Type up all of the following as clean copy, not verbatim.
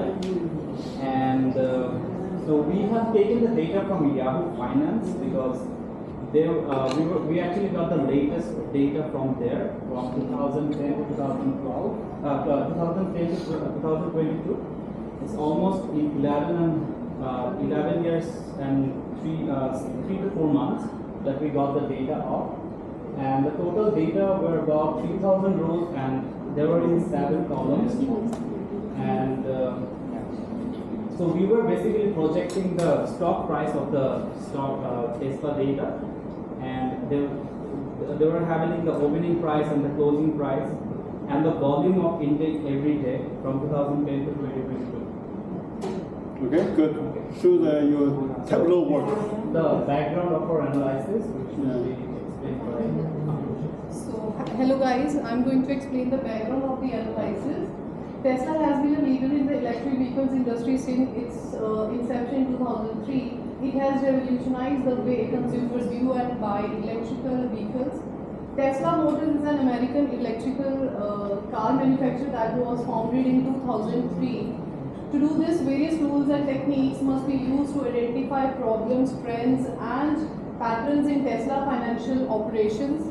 data, and so we have taken the data from Yahoo Finance because we actually got the latest data from there from 2010 to 2012, 2010 to 2022. It's almost 11 years and 3 to 4 months that we got the data of, and the total data were about 3,000 rows, and they were in 7 columns, and so we were basically projecting the stock price of the stock Tesla data, and they were having the opening price and the closing price and the volume of intake every day from 2010 to 2022. Okay, good. Show your Tableau work. The background of our analysis, which will be explained by. So, hello guys, I'm going to explain the background of the analysis. Tesla has been a leader in the electric vehicles industry since its inception in 2003. It has revolutionized the way consumers view and buy electrical vehicles. Tesla Motors is an American electrical car manufacturer that was founded in 2003. To do this, various tools and techniques must be used to identify problems, trends, and patterns in Tesla financial operations.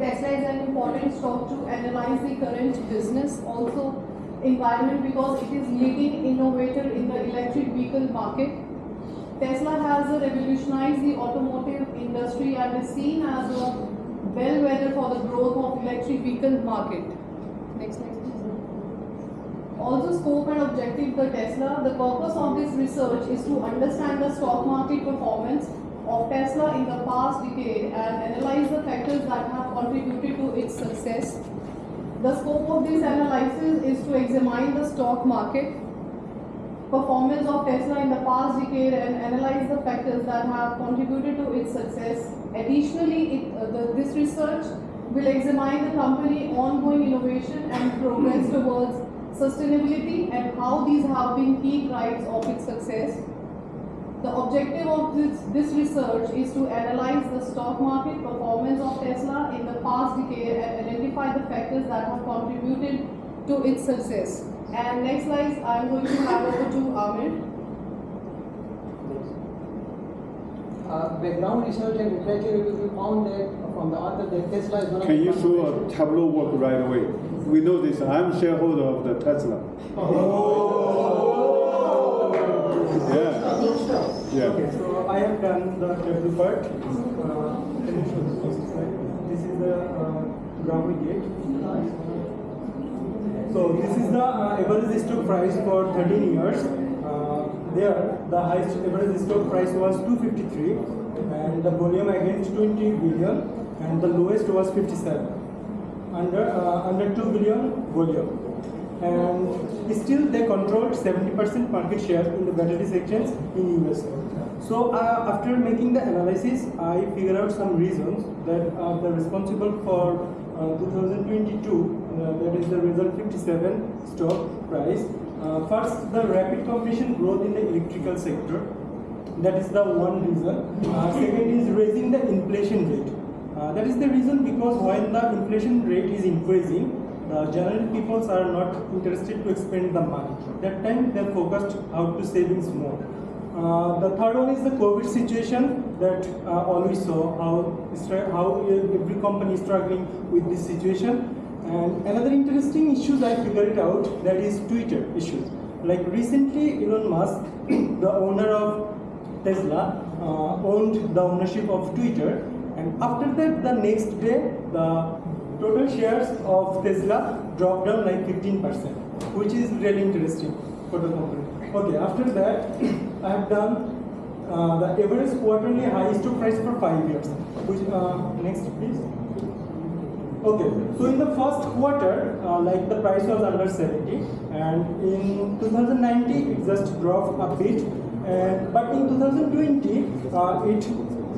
Tesla is an important stock to analyze the current business, also environment, because it is leading innovator in the electric vehicle market. Tesla has revolutionized the automotive industry and is seen as a bellwether for the growth of electric vehicle market. Next please. Also, scope and objective of Tesla. The purpose of this research is to understand the stock market performance of Tesla in the past decade and analyze the factors that have contributed to its success. The scope of this analysis is to examine the stock market performance of Tesla in the past decade and analyze the factors that have contributed to its success. Additionally, this research will examine the company's ongoing innovation and progress towards sustainability and how these have been key drivers of its success. The objective of this research is to analyze the stock market performance of Tesla in the past decade and identify the factors that have contributed to its success. And next slide, I'm going to hand over to Amir. Background research and literature review, we found that from the author that Tesla is one of the... Can you show a Tableau work right away? We know this. I'm shareholder of the Tesla. Yeah. Yeah. Okay, so I have done the Tableau part. This is the ground gate. So this is the average stock price for 13 years. There, the highest average stock price was 253, and the volume against 20 billion, and the lowest was 57, under 2 billion volume. And still they controlled 70% market share in the battery sections in US. So after making the analysis, I figured out some reasons that are responsible for 2022, that is the result 57 stock price. First, the rapid competition growth in the electrical sector. That is the one reason. Second is raising the inflation rate. That is the reason because when the inflation rate is increasing, general people are not interested to spend the money. That time they are focused how to savings more. The third one is the COVID situation that all we saw how every company is struggling with this situation. And another interesting issues I figured it out, that is Twitter issues. Like recently Elon Musk, the owner of Tesla, owned the ownership of Twitter, and after that the next day the total shares of Tesla dropped down like 15%, which is really interesting for the company. Okay, after that I have done the average quarterly high stock price for 5 years. Which, next please. Okay, so in the first quarter, like the price was under 70, and in 2019 it just dropped a bit, but in 2020 it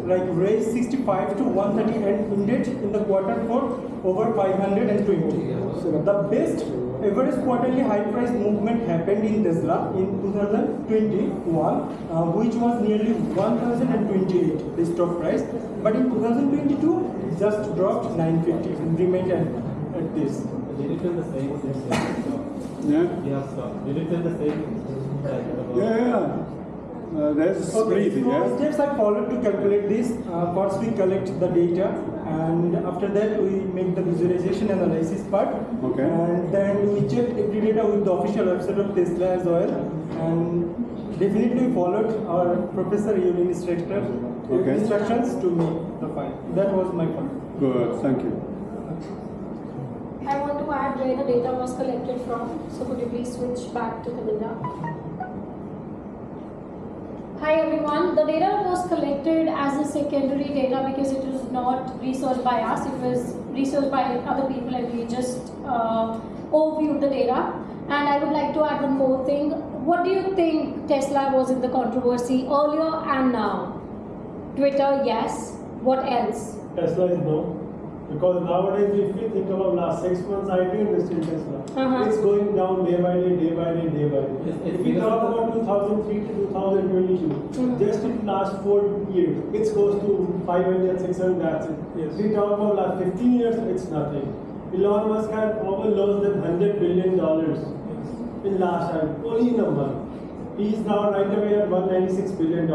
like raised 65 to 130 and ended in the quarter for over 520. So the best average quarterly high price movement happened in Tesla in 2021, which was nearly 1,028 the stock price, but in 2022 it just dropped 950 and remained at this. Yeah? Yes, sir. Did it say the same? Yeah. There's Okay, split, so yeah? steps I followed to calculate this. First we collect the data, and after that we make the visualization and analysis part. Okay. And then we check every data with the official website of Tesla as well. And definitely followed our professor instructions to make the file. That was my part. Good, thank you. I want to add where the data was collected from. So could you please switch back to the data? Hi everyone. The data was collected as a secondary data because it was not researched by us. It was researched by other people, and we just overviewed the data. And I would like to add one more thing. What do you think Tesla was in the controversy earlier and now? Twitter, yes. What else? Tesla is no. Because nowadays, if you think about last 6 months, I do understand Tesla. It's going down day by day, day by day, day by day. If we talk about 2003 to 2022, just in the last 4 years, it goes to 500, 600, that's it. If we talk about last 15 years, it's nothing. Elon Musk had over lost than $100 billion in last time, only in a month. He is now right away at $196 billion,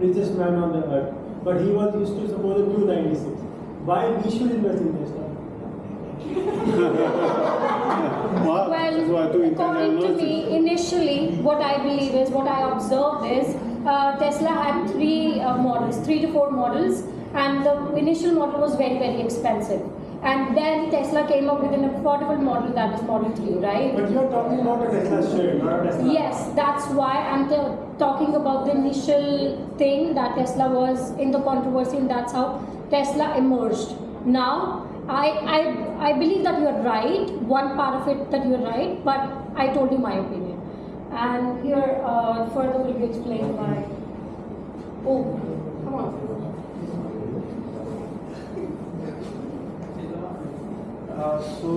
richest man on the earth. But he was used to suppose 296. Why we should invest in Tesla? Well, according to me, initially, what I believe is, what I observed is, Tesla had 3 to 4 models, and the initial model was very, very expensive. And then Tesla came up with an affordable model, that is Model 3, right? But you are talking about a Tesla share, not a Tesla. Yes, that's why I'm talking about the initial thing that Tesla was in the controversy, and that's how Tesla emerged. Now, I believe that you're right, one part of it that you're right, but I told you my opinion. And here further will be explained by, oh, come on. So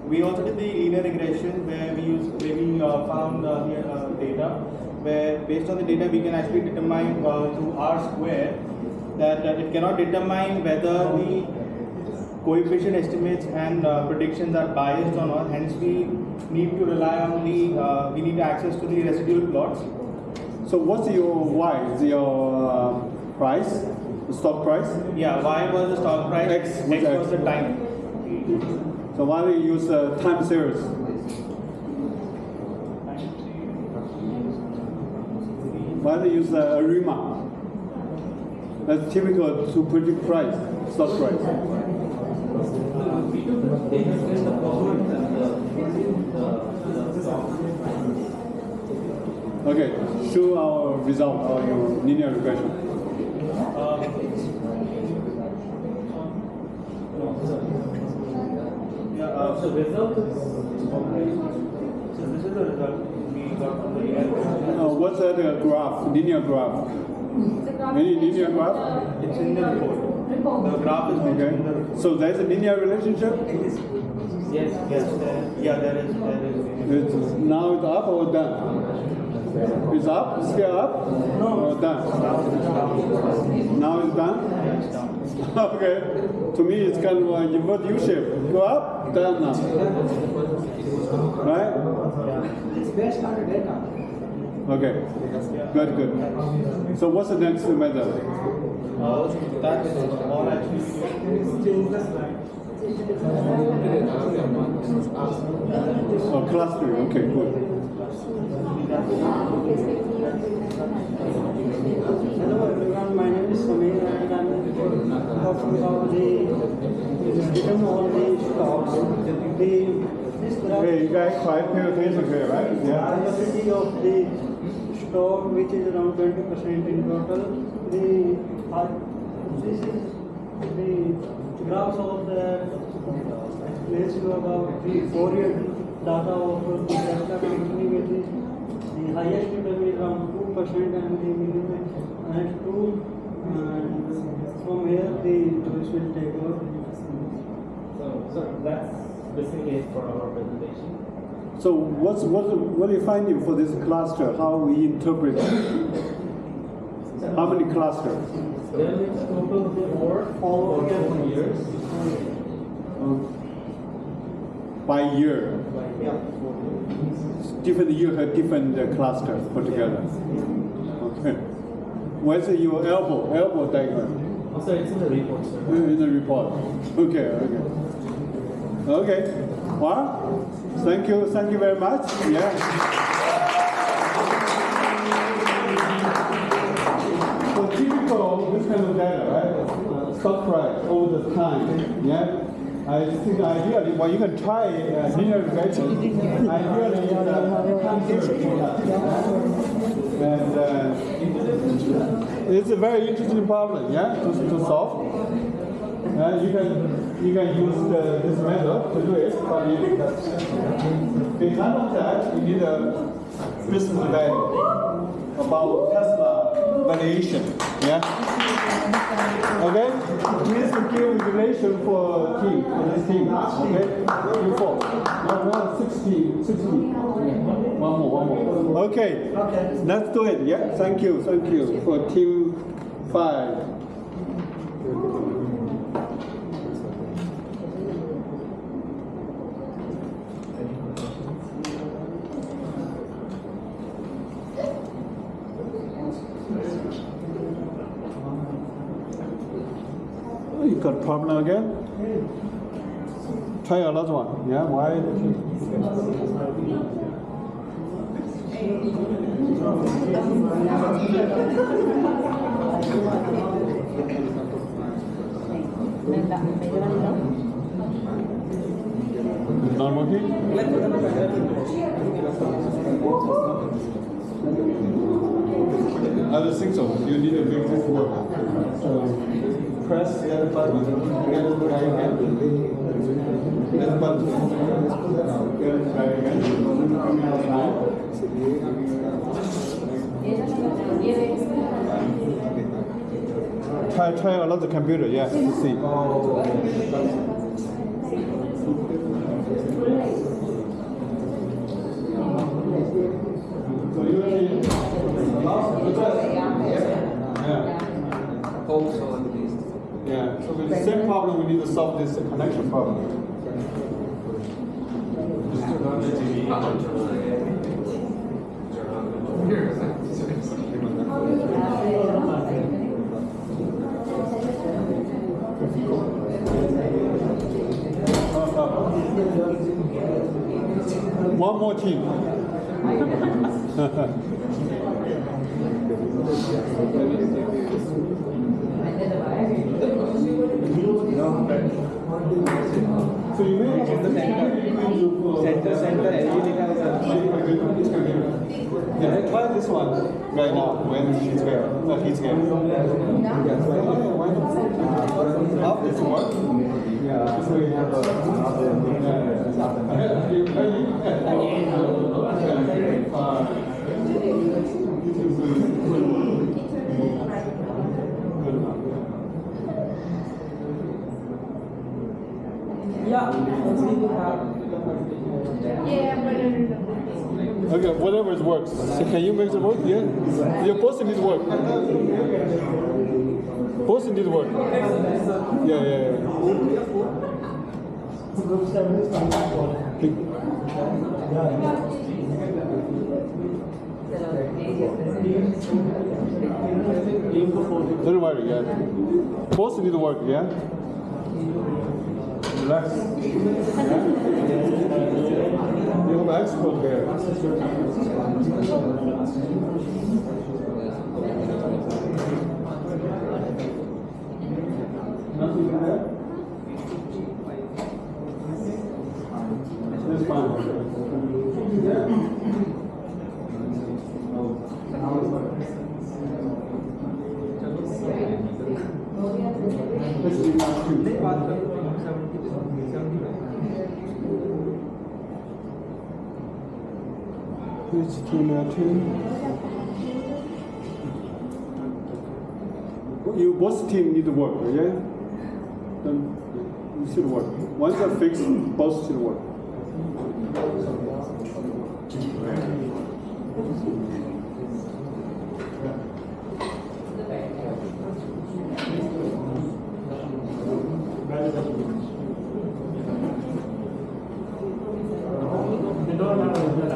we also did the linear regression where we found data where based on the data we can actually determine through R square that it cannot determine whether the coefficient estimates and predictions are biased or not. Hence we need to rely on we need access to the residual plots. So what's your Y? Is your price? The stock price? Yeah, Y was the stock price, X was the time. So why do you use time series? Why do you use ARIMA? That's typical to predict price, stock price. We took the data set, the performance, and the stock. Okay, show our result or your linear regression. So result is, So this is the result we got from the linear regression. What's that graph, linear graph? Any linear graph? It's in the report. The graph is mentioned in the report. So there's a linear relationship? yes, There is. It's, now it's up or down? It's up, still up? Or down? Now it's down? Okay. To me, it's kind of a invert U shape. Go up, down now. Right? It's based on the data. Okay. Good. So what's the next method? That's all actually. Change the slide. Oh, clustering. Okay, good. Hello everyone, my name is Samir and I'm talking about the written all the stocks. This graph Hey, you guys quite pay attention here, right? Yeah. diversity of the stock, which is around 20% in total. This is the graphs of the explains you about the 4-year data of the Tesla company, which is the highest return is around 2% and the minimum is 2. And from here the choice will take over. so that's basically it for our presentation. So what are you finding for this cluster? How we interpret it? How many clusters? There is total 4 for 4 years. By year. Yeah. different, you have different clusters put together. Okay. Where's your elbow diagram? Also, it's in the report, sir. In the report. Okay. Well, thank you very much. Yeah. So typical this kind of data, right? Stock price over the time. Yeah. I think ideally, well, you can try linear regression. Ideally, and it's a very interesting problem, yeah, to solve. You can use this method to do it, but in none of that, you need a business value about Tesla valuation, yeah. Okay, please give regulation for this team. Okay, Q4. 16. One more. Okay, let's do it. Yeah, thank you for team 5. You got a problem again? Try another one. Yeah, why? Not working? I don't think so. You need to make this work. Press the other button. The other button. Try again. Try another computer, yeah, to see. So you see, yeah, so with the same problem, we need to solve this connection problem. One more team. So you may have the center yeah, try this one right now when she's here. He's here. How does it work? Yeah, so you have okay, whatever it works. So can you make it work? Yeah? Your both need to work. Both need to work. Yeah. Don't worry, yeah. Both need to work, yeah? Relax. You have expert there. Nothing there? That's fine. Yeah. Let's do that too. Which team are two? You both team need to work, yeah? Then you should work. Once they're fixed, both should work. They don't have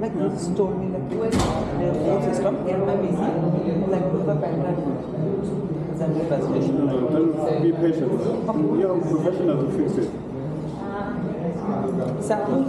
Like you just told me like their whole system like with the pen drive assembly presentation. Be patient. You are professional to fix it. Sample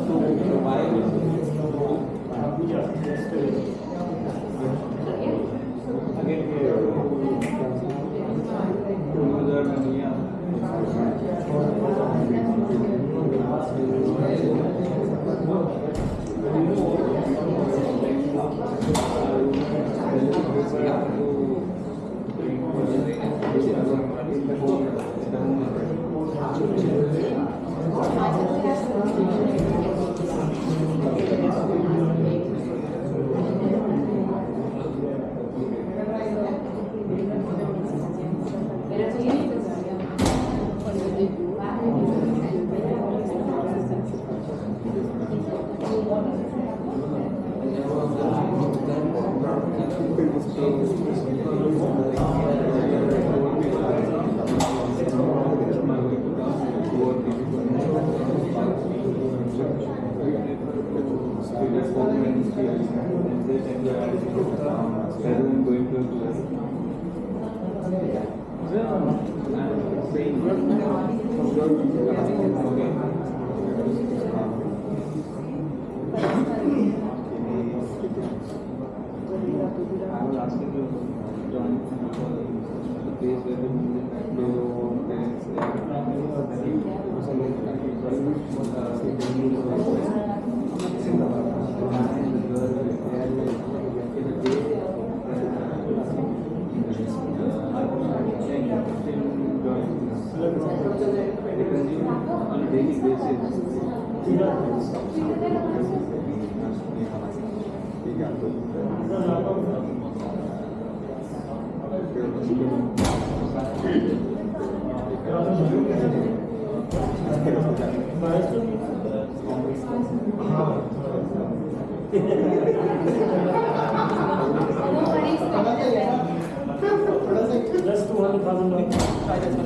Just $200,000.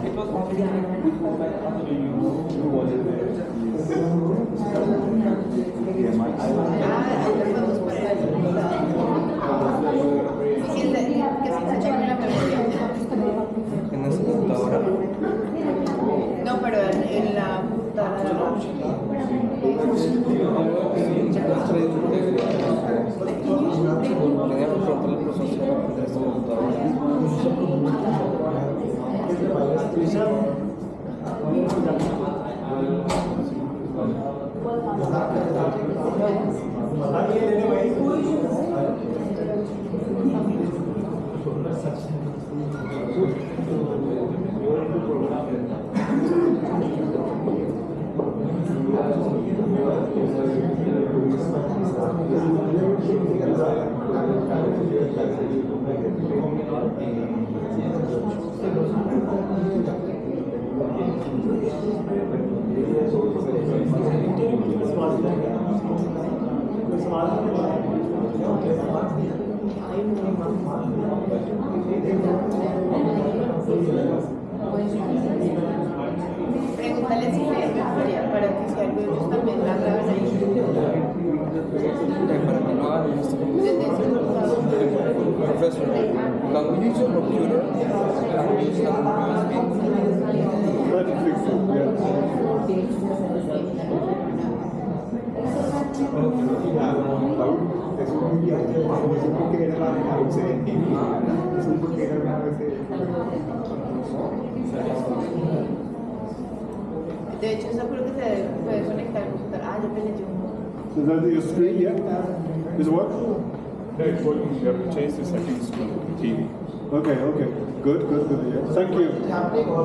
it was already No, pero en la Pregúntale si lee memoria para que si algo ellos también la graben ahí. Professor, can we use your computer and use the Try to fix it, yeah. De hecho, eso creo que se puede conectar al computador. Ah, yo me leí uno. So that's your screen, yeah? Is it work? No, it's working. You have to change the settings to TV. Okay, okay. Good. Yeah. Thank you.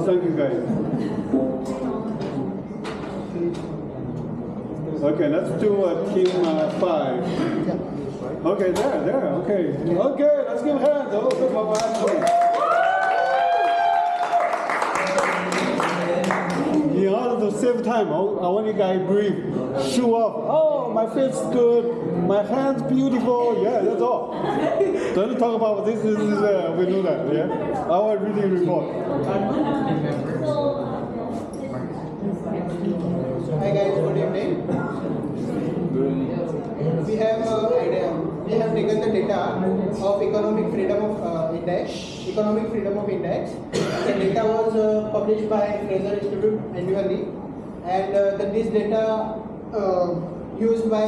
Thank you, guys. Okay, let's do team 5. Okay, there. Okay, let's give hands. In order to save time, I want you guys brief, show off. Oh, my face is good. My hand's beautiful. Yeah, that's all. Don't talk about this. We know that. Yeah. Our reading report. Hi guys, good evening. We have idea. We have taken the data of economic freedom of index. The data was published by Fraser Institute annually, and this data used by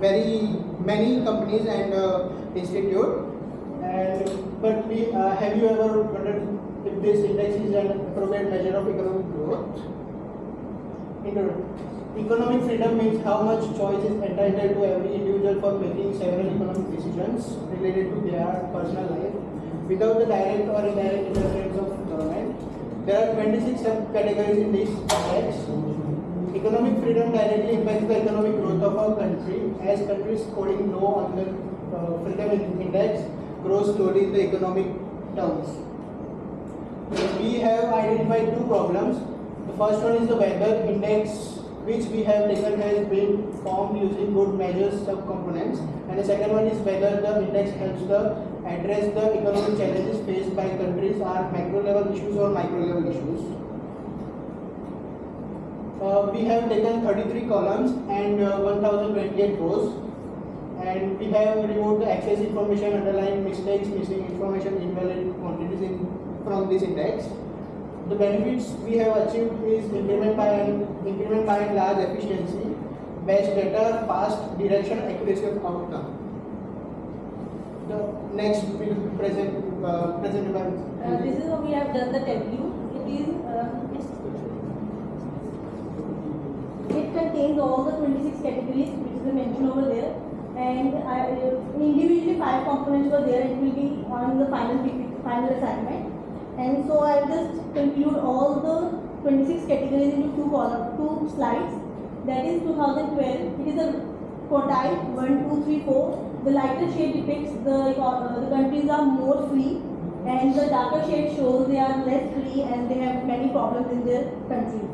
very many companies and institute. And but have you ever wondered if this index is an appropriate measure of economic growth? Economic freedom means how much choice is entitled to every individual for making several economic decisions related to their personal life without the direct or indirect interference of government. There are 26 subcategories in this index. Economic freedom directly impacts the economic growth of a country, as countries scoring low on the freedom index grows slowly in the economic terms. We have identified two problems. The first one is the weather index, which we have taken has been formed using good measures subcomponents, and the second one is whether the index helps address the economic challenges faced by countries are macro level issues or micro level issues. We have taken 33 columns and 1028 rows, and we have removed the excess information, underlying mistakes, missing information, invalid quantities from this index. The benefits we have achieved is increment by and large efficiency, best data, fast direction, accuracy of outcome. The next will present by. This is what we have done the W. It contains all the 26 categories which is mentioned over there, and individually 5 components were there. It will be on the final assignment. And so I will just conclude all the 26 categories into two slides. That is 2012. It is a quartile 1, 2, 3, 4. The lighter shade depicts the countries are more free, and the darker shade shows they are less free and they have many problems in their countries.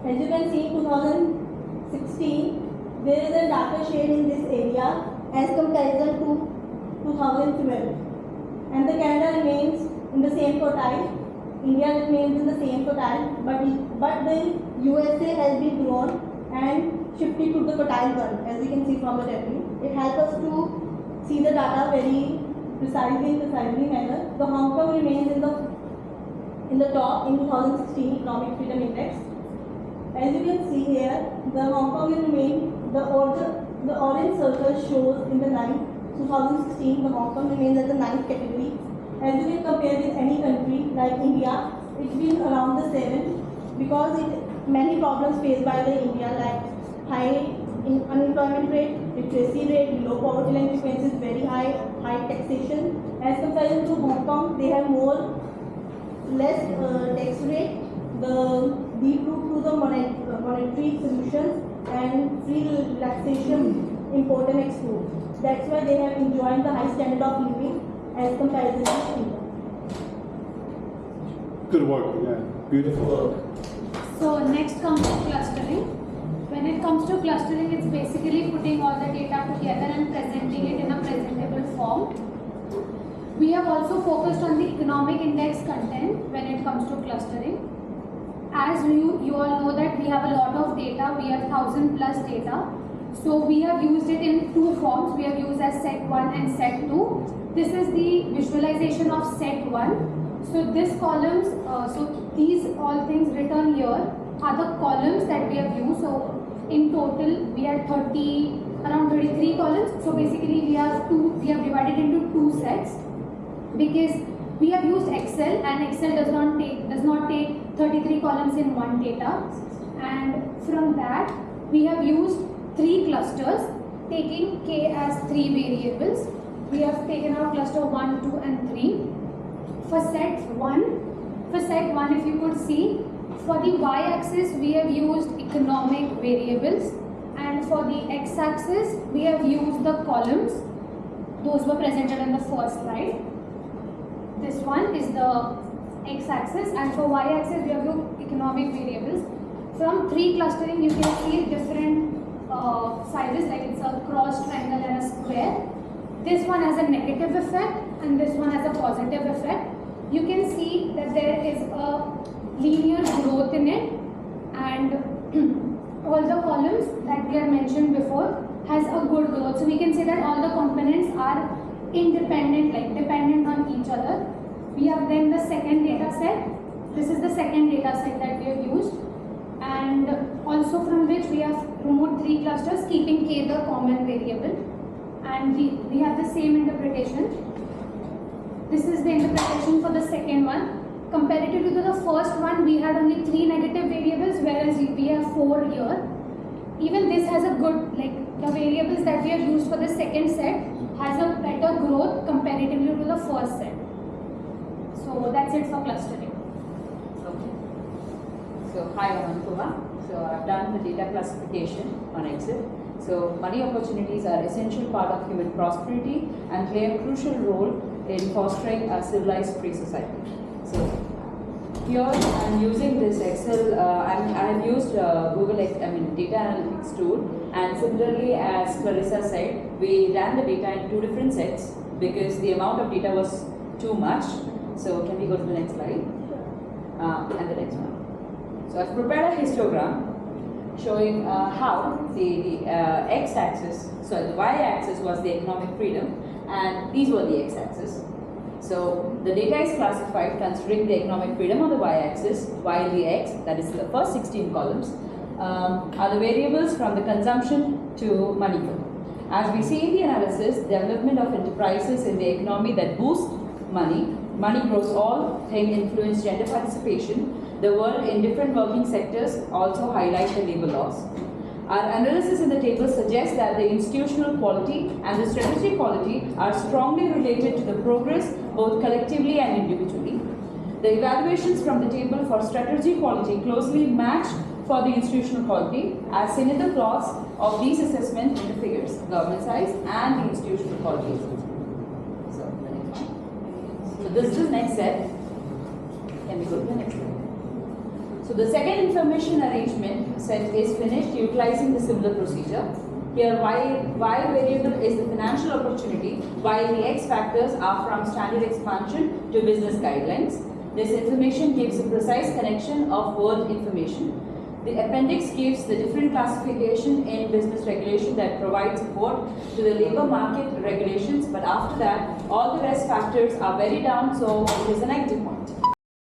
As you can see, 2016, there is a darker shade in this area as comparison to 2012, and the Canada remains in the same quartile. India remains in the same quartile, but the USA has been grown and shifted to the quartile 1, as you can see from the W. It helps us to see the data very precisely manner. The Hong Kong remains in the top in 2016 Economic Freedom Index. As you can see here, the Hong Kong will remain, the orange circle shows in the 9th, 2016, the Hong Kong remains at the 9th category. As you can compare with any country like India, it's been around the 7th, because many problems faced by the India, like high unemployment rate, literacy rate, low poverty line frequency is very high taxation. As compared to Hong Kong, they have less tax rate, the deep root to the monetary solutions, and free relaxation, import and export. That's why they have enjoyed the high standard of living as compared to India. Good work, yeah, beautiful work. So next comes to clustering. When it comes to clustering, it's basically putting all the data together and presenting it in a presentable form. We have also focused on the economic index content when it comes to clustering. As you all know that we have a lot of data, we have 1000+ data. So we have used it in two forms. We have used as set 1 and set 2. This is the visualization of set 1. So these columns, so these all things written here are the columns that we have used. So in total we had around 33 columns. So basically we have divided into two sets, because we have used Excel, and Excel does not take 33 columns in one data. And from that we have used 3 clusters, taking K as 3 variables. We have taken out cluster 1, 2 and 3. For set 1, if you could see, for the y-axis we have used economic variables, and for the x-axis we have used the columns. Those were presented in the first slide. This one is the x-axis, and for y-axis we have used economic variables. From 3 clustering you can see different sizes, like it's a cross triangle and a square. This one has a negative effect and this one has a positive effect. You can see that there is a linear growth in it, and all the columns that we have mentioned before has a good growth. So we can say that all the components are independent, like dependent on each other. We have then the second data set. This is the second data set that we have used, and also from which we have removed 3 clusters, keeping k the common variable, and we have the same interpretation. This is the interpretation for the second one. Comparatively to the first one, we had only 3 negative variables, whereas we have 4 here. Even this has a good, like the variables that we have used for the second set has a better growth comparatively to the first set. So that's it for clustering. Okay. So hi, I'm Anupa. So I've done the data classification on Excel. So money opportunities are essential part of human prosperity and play a crucial role in fostering a civilized free society. So here I'm using this Excel. I have used Google data analytics tool, and similarly as Clarissa said, we ran the data in 2 different sets because the amount of data was too much. So can we go to the next slide? And the next one. So I've prepared a histogram showing how the x-axis, so the y-axis was the economic freedom, and these were the x-axis. So the data is classified considering the economic freedom on the y-axis, while the x, that is the first 16 columns, are the variables from the consumption to money flow. As we see in the analysis, development of enterprises in the economy that boost money grows all, thing influence gender participation. The world in different working sectors also highlight the labor laws. Our analysis in the table suggests that the institutional quality and the strategic quality are strongly related to the progress both collectively and individually. The evaluations from the table for strategy quality closely match for the institutional quality, as seen in the plots of these assessments in the figures, government size and the institutional quality. So the next one. So this is the next set. Can we go to the next one? So the second information arrangement set is finished utilizing the similar procedure. Here y variable is the financial opportunity, while the x factors are from standard expansion to business guidelines. This information gives a precise connection of word information. The appendix gives the different classification in business regulation that provides support to the labor market regulations, but after that all the rest factors are very down, so it is a negative point.